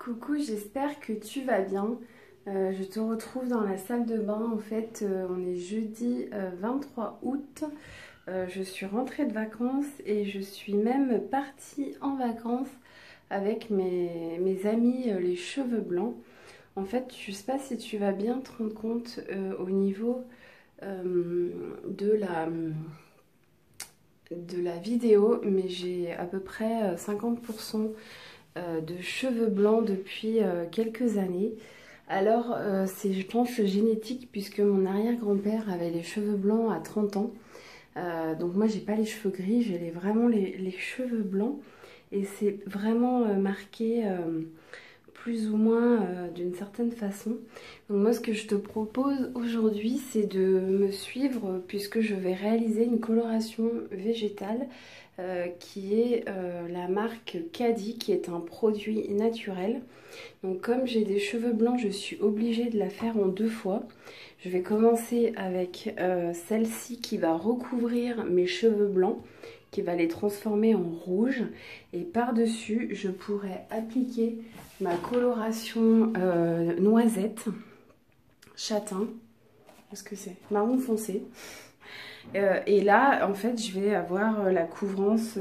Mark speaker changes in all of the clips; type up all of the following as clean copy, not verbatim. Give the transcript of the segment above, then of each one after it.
Speaker 1: Coucou, j'espère que tu vas bien. Je te retrouve dans la salle de bain. En fait, on est jeudi 23 août. Je suis rentrée de vacances et je suis même partie en vacances avec mes amis les cheveux blancs. En fait, je ne sais pas si tu vas bien te rendre compte au niveau de la vidéo, mais j'ai à peu près 50% de cheveux blancs depuis quelques années. Alors c'est, je pense, génétique, puisque mon arrière-grand-père avait les cheveux blancs à 30 ans. Donc moi j'ai pas les cheveux gris, j'ai vraiment les cheveux blancs. Et c'est vraiment marqué plus ou moins d'une certaine façon. Donc moi ce que je te propose aujourd'hui, c'est de me suivre, puisque je vais réaliser une coloration végétale qui est la marque Caddy, qui est un produit naturel. Donc comme j'ai des cheveux blancs, je suis obligée de la faire en 2 fois. Je vais commencer avec celle-ci qui va recouvrir mes cheveux blancs, qui va les transformer en rouge. Et par-dessus, je pourrais appliquer ma coloration noisette, châtain, qu'est-ce que c'est? Marron foncé. Et là, en fait, je vais avoir la couvrance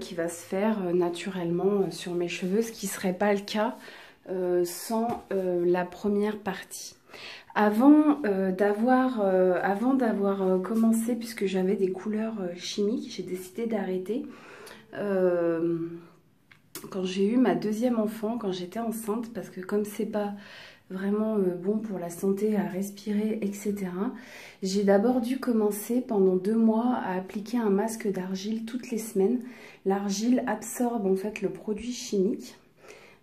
Speaker 1: qui va se faire naturellement sur mes cheveux, ce qui ne serait pas le cas sans la première partie. Avant d'avoir commencé, puisque j'avais des couleurs chimiques, j'ai décidé d'arrêter. Quand j'ai eu ma deuxième enfant, quand j'étais enceinte, parce que comme c'est pas vraiment bon pour la santé à respirer, etc. J'ai d'abord dû commencer pendant 2 mois à appliquer un masque d'argile toutes les semaines. L'argile absorbe en fait le produit chimique.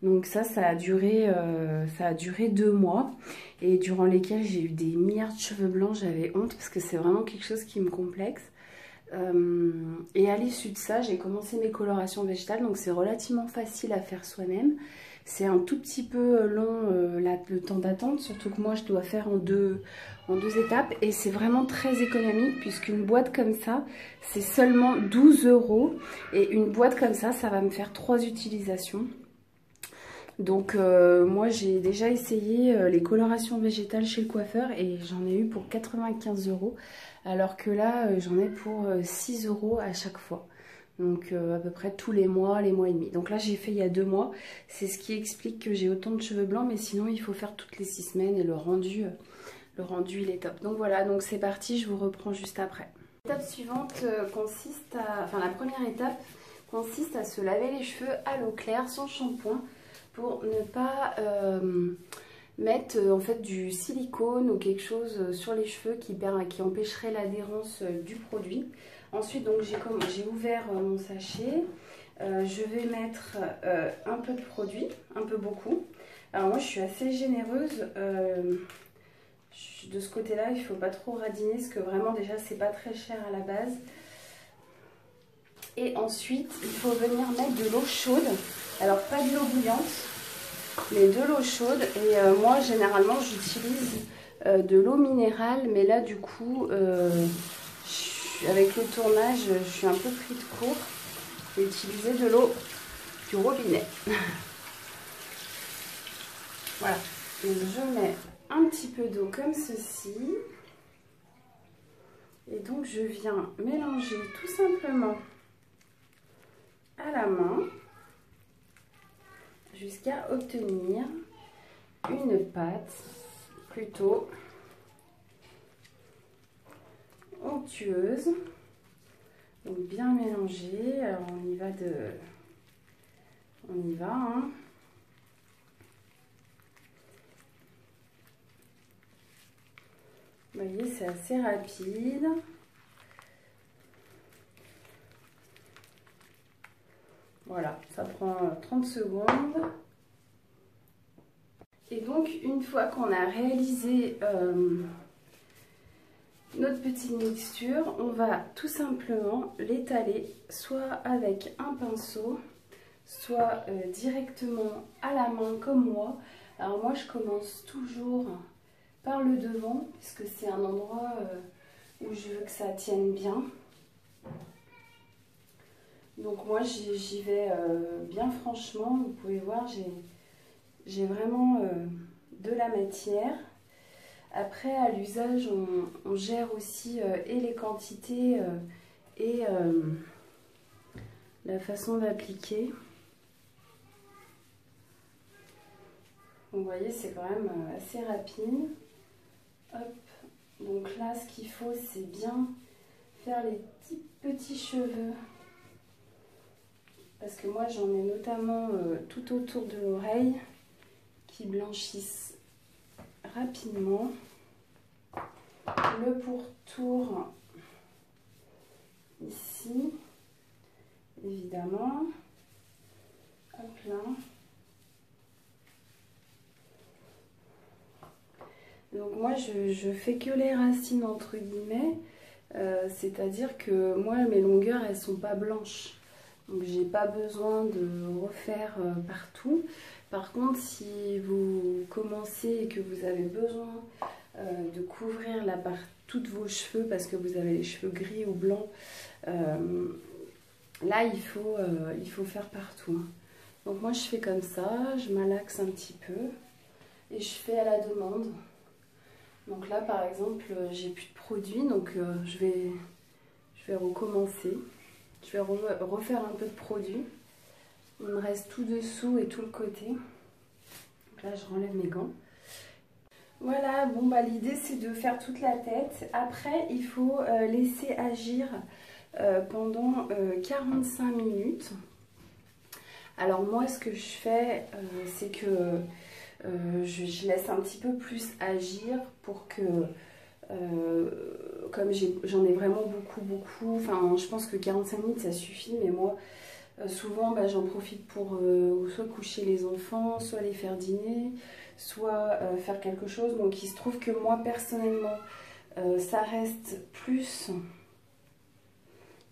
Speaker 1: Donc ça a duré 2 mois, et durant lesquels j'ai eu des milliards de cheveux blancs. J'avais honte parce que c'est vraiment quelque chose qui me complexe. Et à l'issue de ça, j'ai commencé mes colorations végétales, donc c'est relativement facile à faire soi-même. C'est un tout petit peu long le temps d'attente, surtout que moi je dois faire en deux étapes, et c'est vraiment très économique, puisqu'une boîte comme ça c'est seulement 12 €, et une boîte comme ça va me faire 3 utilisations. Donc moi j'ai déjà essayé les colorations végétales chez le coiffeur et j'en ai eu pour 95 €, alors que là j'en ai pour 6 € à chaque fois. Donc à peu près tous les mois et demi. Donc là j'ai fait il y a 2 mois, c'est ce qui explique que j'ai autant de cheveux blancs, mais sinon il faut faire toutes les 6 semaines, et le rendu il est top. Donc voilà, donc c'est parti, je vous reprends juste après. L'étape suivante consiste à, enfin la première étape consiste à se laver les cheveux à l'eau claire sans shampoing, pour ne pas mettre en fait du silicone ou quelque chose sur les cheveux qui empêcherait l'adhérence du produit. Ensuite, donc j'ai ouvert mon sachet. Je vais mettre un peu de produit, un peu beaucoup. Alors moi je suis assez généreuse. De ce côté-là, il ne faut pas trop radiner, parce que vraiment déjà c'est pas très cher à la base. Et ensuite, il faut venir mettre de l'eau chaude. Alors pas de l'eau bouillante, mais de l'eau chaude. Et moi généralement j'utilise de l'eau minérale, mais là du coup avec le tournage je suis un peu pris de court. J'ai utilisé de l'eau du robinet. Voilà, donc je mets un petit peu d'eau comme ceci, et donc je viens mélanger tout simplement à la main jusqu'à obtenir une pâte plutôt onctueuse. Donc bien mélangée. Alors on y va hein. Vous voyez, c'est assez rapide. Voilà, ça prend 30 secondes. Et donc, une fois qu'on a réalisé notre petite mixture, on va tout simplement l'étaler, soit avec un pinceau, soit directement à la main comme moi. Alors moi, je commence toujours par le devant, puisque c'est un endroit où je veux que ça tienne bien. Donc moi j'y vais bien franchement. Vous pouvez voir, j'ai vraiment de la matière. Après, à l'usage, on gère aussi et les quantités et la façon d'appliquer. Vous voyez, c'est quand même assez rapide. Hop. Donc là, ce qu'il faut, c'est bien faire les petits cheveux. Parce que moi, j'en ai notamment tout autour de l'oreille qui blanchissent rapidement. Le pourtour ici, évidemment. Hop là. Donc moi, je fais que les racines entre guillemets. C'est-à-dire que moi, mes longueurs, elles sont pas blanches. Donc j'ai pas besoin de refaire partout. Par contre, si vous commencez et que vous avez besoin de couvrir la part toutes vos cheveux parce que vous avez les cheveux gris ou blancs, là il faut faire partout. Donc moi je fais comme ça, je malaxe un petit peu et je fais à la demande. Donc là par exemple j'ai plus de produit, donc je vais recommencer. Je vais refaire un peu de produit. Il me reste tout dessous et tout le côté. Donc là, je renlève mes gants. Voilà, bon bah l'idée c'est de faire toute la tête. Après, il faut laisser agir pendant 45 minutes. Alors moi, ce que je fais, c'est que je laisse un petit peu plus agir pour que... comme j'en ai vraiment beaucoup, enfin je pense que 45 minutes ça suffit, mais moi souvent bah, j'en profite pour soit coucher les enfants, soit les faire dîner, soit faire quelque chose. Donc il se trouve que moi personnellement ça reste plus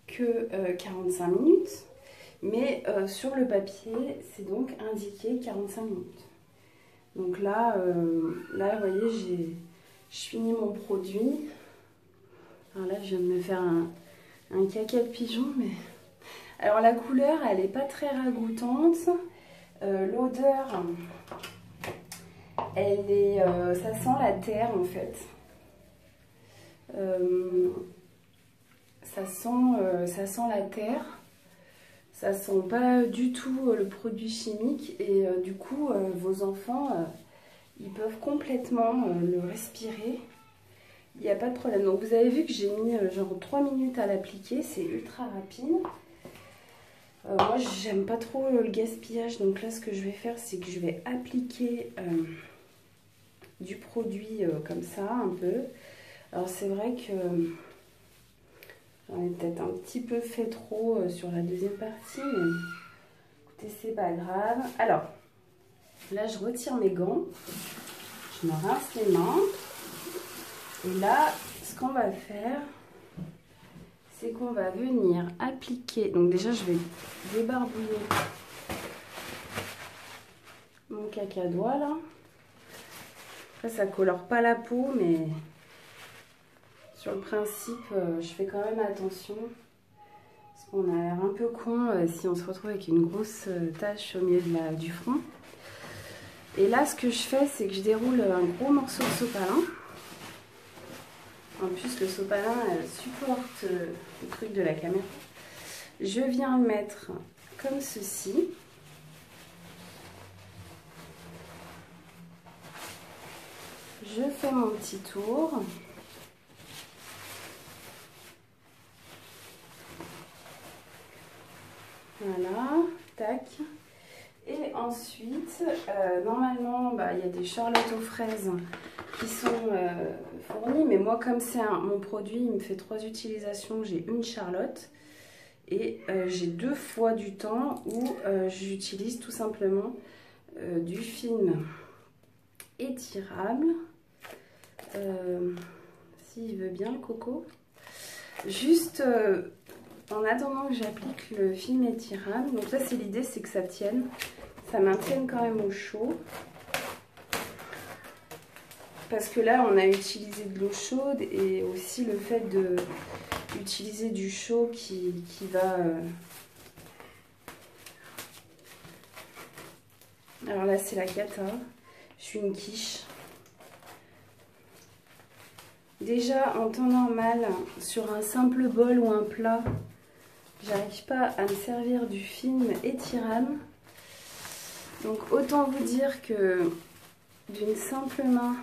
Speaker 1: que 45 minutes, mais sur le papier c'est donc indiqué 45 minutes. Donc là, vous voyez, je finis mon produit. Alors là, je viens de me faire un caca de pigeon, mais... Alors la couleur, elle n'est pas très ragoûtante. L'odeur, elle est... ça sent la terre, en fait. Ça sent la terre. Ça sent pas du tout le produit chimique. Et du coup, vos enfants... ils peuvent complètement le respirer, il n'y a pas de problème. Donc vous avez vu que j'ai mis genre 3 minutes à l'appliquer, c'est ultra rapide. Moi j'aime pas trop le gaspillage, donc là ce que je vais faire c'est que je vais appliquer du produit comme ça un peu. Alors c'est vrai que j'en ai peut-être un petit peu fait trop sur la deuxième partie, mais écoutez c'est pas grave. Alors là je retire mes gants. Je me rince les mains. Et là, ce qu'on va faire, c'est qu'on va venir appliquer. Donc déjà, je vais débarbouiller mon caca doigt là. Après, ça colore pas la peau, mais sur le principe, je fais quand même attention. Parce qu'on a l'air un peu con si on se retrouve avec une grosse tache au milieu du front. Et là, ce que je fais, c'est que je déroule un gros morceau de sopalin. En plus, le sopalin supporte le truc de la caméra. Je viens le mettre comme ceci. Je fais mon petit tour. Voilà, tac. Et ensuite, normalement, bah, y a des charlottes aux fraises qui sont fournies. Mais moi, comme c'est mon produit, il me fait 3 utilisations. J'ai une charlotte. Et j'ai 2 fois du temps où j'utilise tout simplement du film étirable. S'il veut bien, le coco. Juste... en attendant que j'applique le film étirable, donc ça c'est l'idée, c'est que ça tienne, ça maintienne quand même au chaud. Parce que là on a utilisé de l'eau chaude et aussi le fait d'utiliser du chaud qui va... Alors là, c'est la cata. Je suis une quiche. Déjà, en temps normal, sur un simple bol ou un plat, j'arrive pas à me servir du film Etirane. Donc, autant vous dire que d'une simple main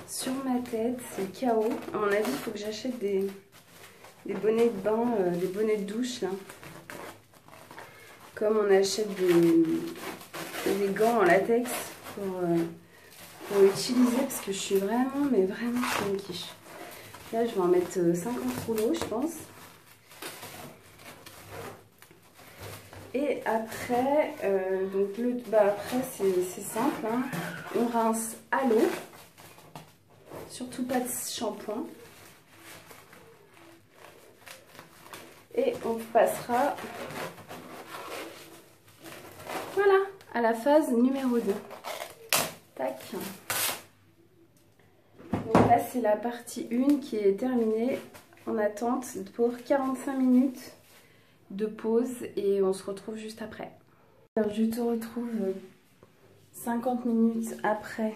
Speaker 1: sur ma tête, c'est KO. À mon avis, il faut que j'achète des bonnets de bain, des bonnets de douche, là. Comme on achète des gants en latex pour utiliser, parce que je suis vraiment, mais vraiment, je suis une quiche. Là, je vais en mettre 50 rouleaux, je pense. Et après, après c'est simple, hein. On rince à l'eau, surtout pas de shampoing. Et on passera, voilà, à la phase numéro 2. Tac. Donc là, c'est la partie 1 qui est terminée en attente pour 45 minutes de pause et on se retrouve juste après. Alors, je te retrouve 50 minutes après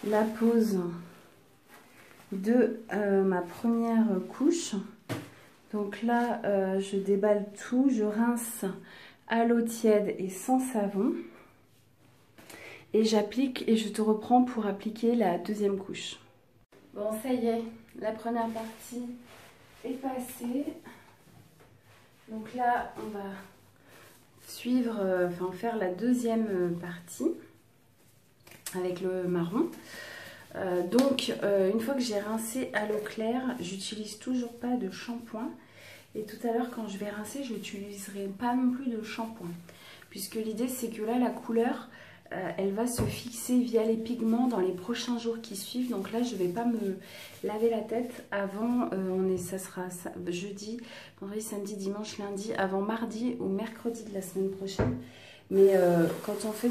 Speaker 1: la pause de ma première couche. Donc là, je déballe tout, je rince à l'eau tiède et sans savon. Et j'applique et je te reprends pour appliquer la deuxième couche. Bon, ça y est, la première partie est passée. Donc là, on va suivre, faire la deuxième partie avec le marron. Une fois que j'ai rincé à l'eau claire, j'utilise toujours pas de shampoing. Et tout à l'heure, quand je vais rincer, je n'utiliserai pas non plus de shampoing. Puisque l'idée, c'est que là, la couleur, elle va se fixer via les pigments dans les prochains jours qui suivent. Donc là, je ne vais pas me laver la tête avant, ça sera jeudi, vendredi, samedi, dimanche, lundi, avant mardi ou mercredi de la semaine prochaine. Mais quand on fait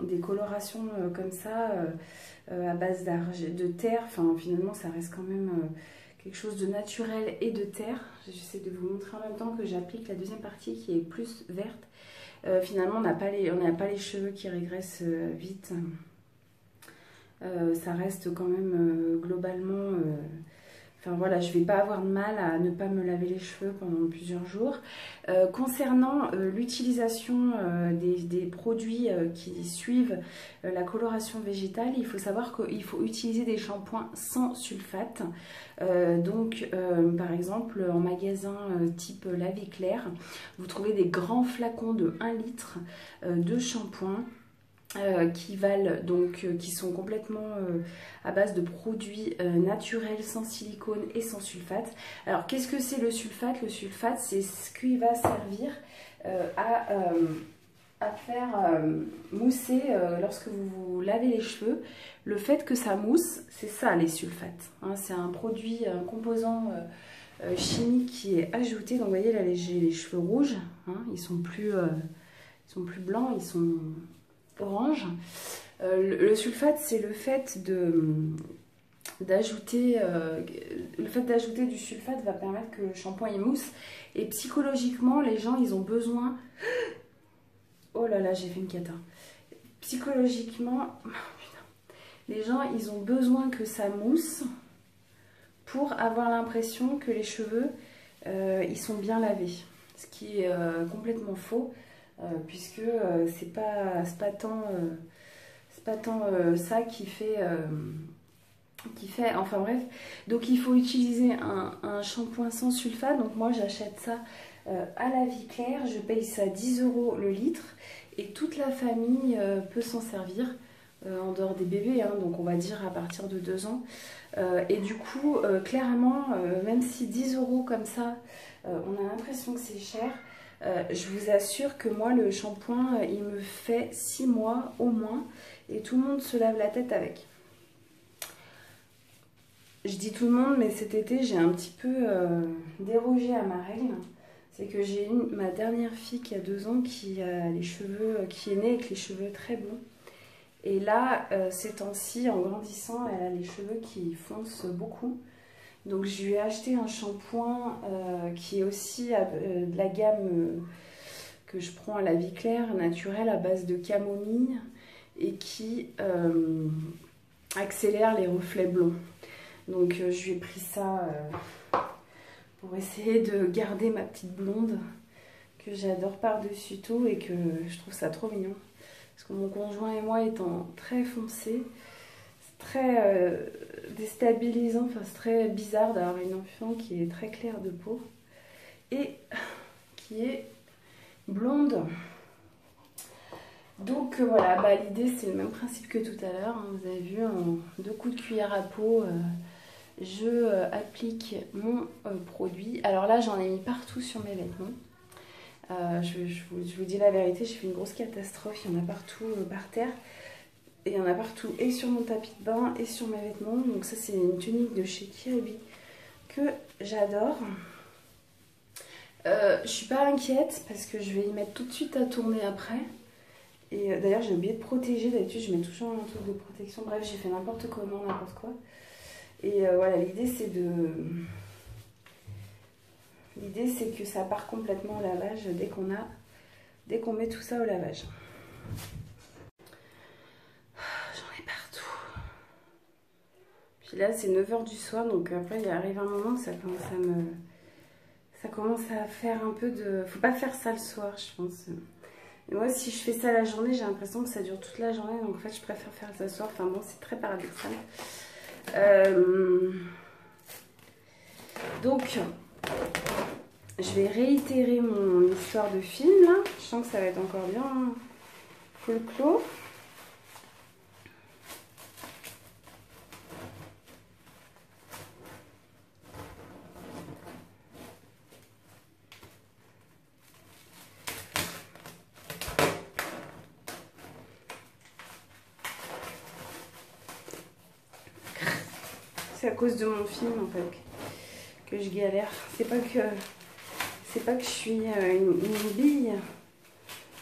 Speaker 1: des colorations comme ça, à base de terre, finalement, ça reste quand même quelque chose de naturel et de terre. J'essaie de vous montrer en même temps que j'applique la deuxième partie qui est plus verte. Finalement, on n'a pas les cheveux qui régressent vite. Ça reste quand même globalement... voilà, je ne vais pas avoir de mal à ne pas me laver les cheveux pendant plusieurs jours. Concernant l'utilisation des produits qui suivent la coloration végétale, il faut savoir qu'il faut utiliser des shampoings sans sulfate. Par exemple, en magasin type La Vie Claire, vous trouvez des grands flacons de 1 litre de shampoing. Qui sont complètement à base de produits naturels, sans silicone et sans sulfate. Alors, qu'est-ce que c'est le sulfate? Le sulfate, c'est ce qui va servir à faire mousser lorsque vous lavez les cheveux. Le fait que ça mousse, c'est ça les sulfates. Hein, c'est un produit, un composant chimique qui est ajouté. Donc, vous voyez, là, j'ai les cheveux rouges. Hein, ils sont plus blancs, ils sont... orange. Le sulfate, c'est le fait d'ajouter du sulfate va permettre que le shampoing il mousse. Et psychologiquement, les gens, ils ont besoin... Oh là là, j'ai fait une cata. Psychologiquement, les gens, ils ont besoin que ça mousse pour avoir l'impression que les cheveux, ils sont bien lavés. Ce qui est complètement faux. Puisque c'est pas tant ça qui fait enfin bref, donc il faut utiliser un shampoing sans sulfate. Donc moi j'achète ça à La Vie Claire, je paye ça 10 € le litre et toute la famille peut s'en servir en dehors des bébés, hein, donc on va dire à partir de 2 ans. Et du coup clairement, même si 10 € comme ça, on a l'impression que c'est cher, je vous assure que moi le shampoing il me fait 6 mois au moins et tout le monde se lave la tête avec. Je dis tout le monde, mais cet été j'ai un petit peu dérogé à ma règle. C'est que j'ai ma dernière fille qui a 2 ans qui a les cheveux, qui est née avec les cheveux très blonds. Et là, ces temps-ci, en grandissant, elle a les cheveux qui foncent beaucoup. Donc je lui ai acheté un shampoing qui est aussi de la gamme que je prends à la vie claire, naturel, à base de camomille et qui accélère les reflets blonds. Donc je lui ai pris ça pour essayer de garder ma petite blonde que j'adore par-dessus tout et que je trouve ça trop mignon. Parce que mon conjoint et moi étant très foncés, c'est très déstabilisant, enfin c'est très bizarre d'avoir une enfant qui est très claire de peau et qui est blonde. Donc voilà, bah, l'idée c'est le même principe que tout à l'heure, hein. Vous avez vu, en 2 coups de cuillère à peau, je applique mon produit. Alors là j'en ai mis partout sur mes vêtements. Je vous dis la vérité, j'ai fait une grosse catastrophe, il y en a partout par terre. Et il y en a partout, et sur mon tapis de bain, et sur mes vêtements. Donc ça c'est une tunique de chez Kiribi que j'adore. Je suis pas inquiète parce que je vais y mettre tout de suite à tourner après. Et d'ailleurs j'ai oublié de protéger, d'habitude je mets toujours un truc de protection. Bref, j'ai fait n'importe comment, n'importe quoi. Et voilà, l'idée c'est de... L'idée c'est que ça part complètement au lavage dès qu'on met tout ça au lavage. J'en ai partout. Puis là c'est 9 h du soir, donc après il arrive un moment que ça commence à faire un peu de... Faut pas faire ça le soir, je pense. Et moi si je fais ça la journée, j'ai l'impression que ça dure toute la journée, donc en fait je préfère faire ça le soir. Enfin bon, c'est très paradoxal. Donc je vais réitérer mon histoire de film là. Je sens que ça va être encore bien clos. C'est à cause de mon film en fait que je galère. C'est pas que je suis une bille,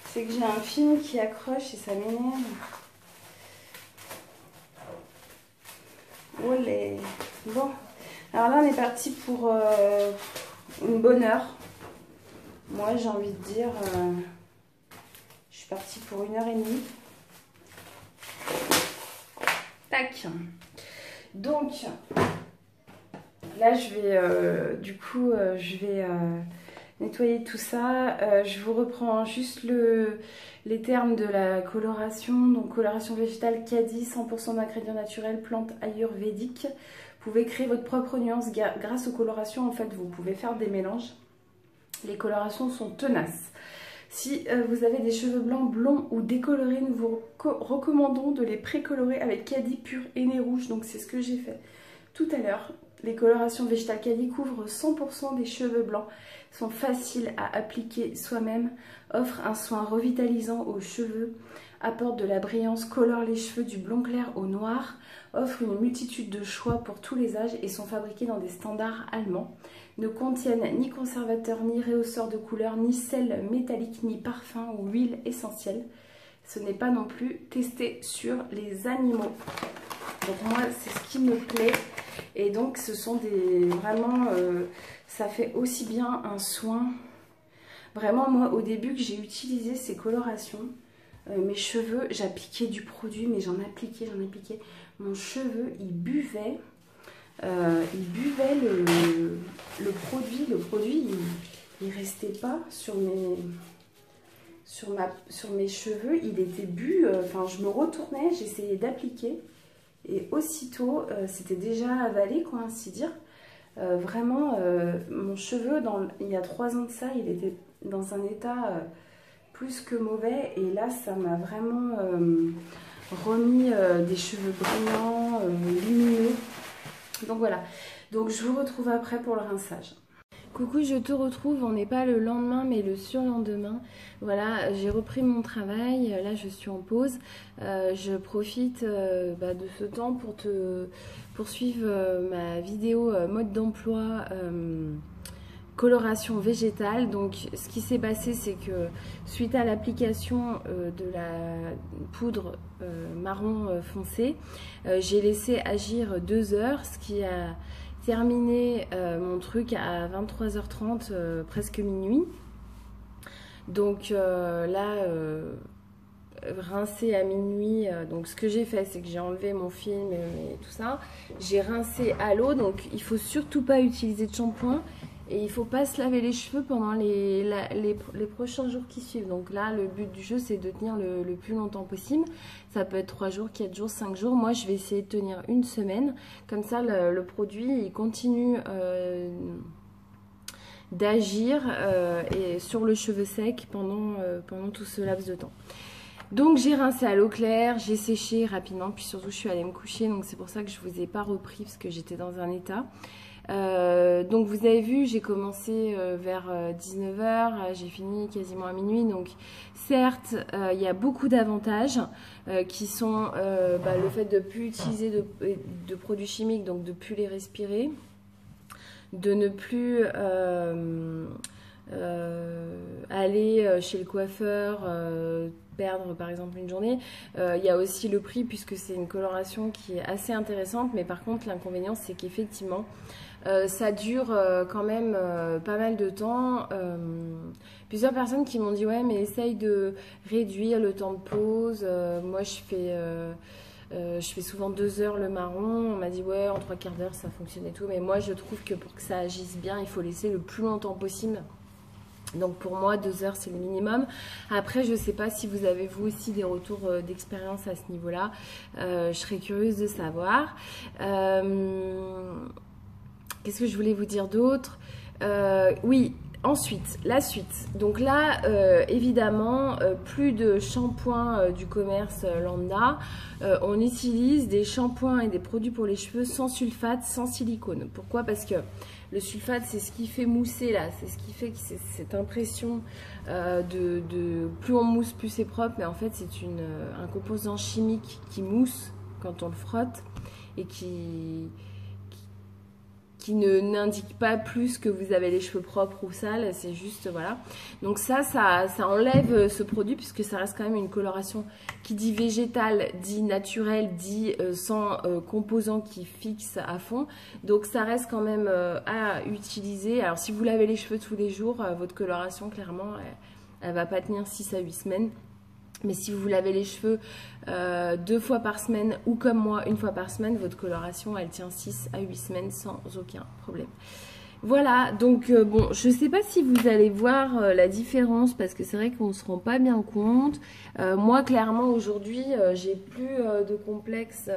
Speaker 1: c'est que j'ai un film qui accroche et ça m'énerve. Olé. Bon, alors là on est parti pour une bonne heure. Moi j'ai envie de dire, je suis partie pour 1h30. Tac. Donc là je vais je vais nettoyer tout ça. Je vous reprends juste les termes de la coloration. Donc coloration végétale Kadi, 100% d'ingrédients naturels, plantes ayurvédiques. Vous pouvez créer votre propre nuance grâce aux colorations. En fait vous pouvez faire des mélanges. Les colorations sont tenaces. Si vous avez des cheveux blancs, blonds ou décolorés, nous vous recommandons de les précolorer avec Kadi pur et nez rouge. Donc c'est ce que j'ai fait tout à l'heure. Les colorations végétales Kadi couvrent 100% des cheveux blancs, sont faciles à appliquer soi-même, offrent un soin revitalisant aux cheveux, apportent de la brillance, colorent les cheveux du blond clair au noir, offrent une multitude de choix pour tous les âges et sont fabriqués dans des standards allemands. Ne contiennent ni conservateur, ni rehausseur de couleur, ni sel métallique, ni parfum ou huile essentielle. Ce n'est pas non plus testé sur les animaux. Donc moi, c'est ce qui me plaît. Et donc, ce sont des... Vraiment, ça fait aussi bien un soin. Vraiment, moi, au début que j'ai utilisé ces colorations, mes cheveux, j'appliquais du produit, mais j'en appliquais. Mon cheveu, il buvait le produit. Le produit, il restait pas sur mes cheveux. Il était bu. Enfin, je me retournais, j'essayais d'appliquer. Et aussitôt, c'était déjà avalé, quoi, ainsi dire. Vraiment, mon cheveu, il y a 3 ans de ça, il était dans un état plus que mauvais. Et là, ça m'a vraiment remis des cheveux brillants, lumineux. Donc voilà, donc je vous retrouve après pour le rinçage. Coucou, je te retrouve, on n'est pas le lendemain mais le surlendemain. Voilà, j'ai repris mon travail, là je suis en pause. Je profite de ce temps pour te poursuivre ma vidéo mode d'emploi coloration végétale. Donc ce qui s'est passé, c'est que suite à l'application de la poudre marron foncé, j'ai laissé agir 2 heures, ce qui a terminé mon truc à 23h30, presque minuit.
Speaker 2: Donc là, rincer à minuit, donc ce que j'ai fait, c'est que j'ai enlevé mon film et tout ça. J'ai rincé à l'eau, donc il faut surtout pas utiliser de shampoing. Et il faut pas se laver les cheveux pendant les prochains jours qui suivent. Donc là, le but du jeu, c'est de tenir le plus longtemps possible. Ça peut être 3 jours, 4 jours, 5 jours. Moi, je vais essayer de tenir une semaine. Comme ça, le produit, il continue d'agir et sur le cheveu sec pendant tout ce laps de temps. Donc j'ai rincé à l'eau claire, j'ai séché rapidement, puis surtout je suis allée me coucher. Donc c'est pour ça que je ne vous ai pas repris parce que j'étais dans un état. Donc vous avez vu, j'ai commencé vers 19h, j'ai fini quasiment à minuit. Donc certes, il y a beaucoup d'avantages qui sont le fait de ne plus utiliser de produits chimiques, donc de ne plus les respirer, de ne plus aller chez le coiffeur, perdre par exemple une journée. Il y a aussi le prix puisque c'est une coloration qui est assez intéressante, mais par contre l'inconvénient c'est qu'effectivement ça dure quand même pas mal de temps. Plusieurs personnes qui m'ont dit ouais mais essaye de réduire le temps de pause. Moi je fais souvent 2 heures le marron. On m'a dit ouais en 3/4 d'heure ça fonctionne et tout, mais moi je trouve que pour que ça agisse bien il faut laisser le plus longtemps possible. Donc pour moi 2 heures c'est le minimum. Après je sais pas si vous avez vous aussi des retours d'expérience à ce niveau là. Je serais curieuse de savoir. Qu'est-ce que je voulais vous dire d'autre? Oui, ensuite, la suite. Donc là, évidemment, plus de shampoing du commerce lambda. On utilise des shampoings et des produits pour les cheveux sans sulfate, sans silicone. Pourquoi? Parce que le sulfate, c'est ce qui fait mousser là. C'est ce qui fait que c'est cette impression plus on mousse, plus c'est propre. Mais en fait, c'est un composant chimique qui mousse quand on le frotte et qui n'indique pas plus que vous avez les cheveux propres ou sales, c'est juste, voilà. Donc ça enlève ce produit puisque ça reste quand même une coloration qui dit végétale, dit naturelle, dit sans composants qui fixent à fond. Donc ça reste quand même à utiliser. Alors si vous lavez les cheveux tous les jours, votre coloration, clairement, elle va pas tenir 6 à 8 semaines. Mais si vous vous lavez les cheveux 2 fois par semaine ou comme moi 1 fois par semaine, votre coloration elle tient 6 à 8 semaines sans aucun problème. Voilà, donc bon, je ne sais pas si vous allez voir la différence parce que c'est vrai qu'on ne se rend pas bien compte. Moi clairement aujourd'hui j'ai plus de complexe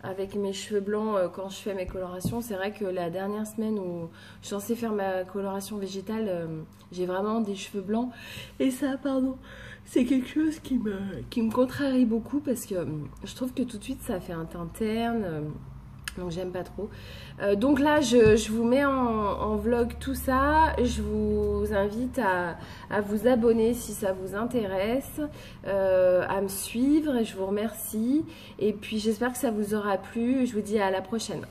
Speaker 2: avec mes cheveux blancs quand je fais mes colorations. C'est vrai que la dernière semaine où je suis censée faire ma coloration végétale, j'ai vraiment des cheveux blancs et ça, pardon, c'est quelque chose qui me contrarie beaucoup parce que je trouve que tout de suite ça fait un teint terne, donc j'aime pas trop. Donc là je vous mets en vlog tout ça. Je vous invite à vous abonner si ça vous intéresse, à me suivre et je vous remercie. Et puis j'espère que ça vous aura plu. Je vous dis à la prochaine.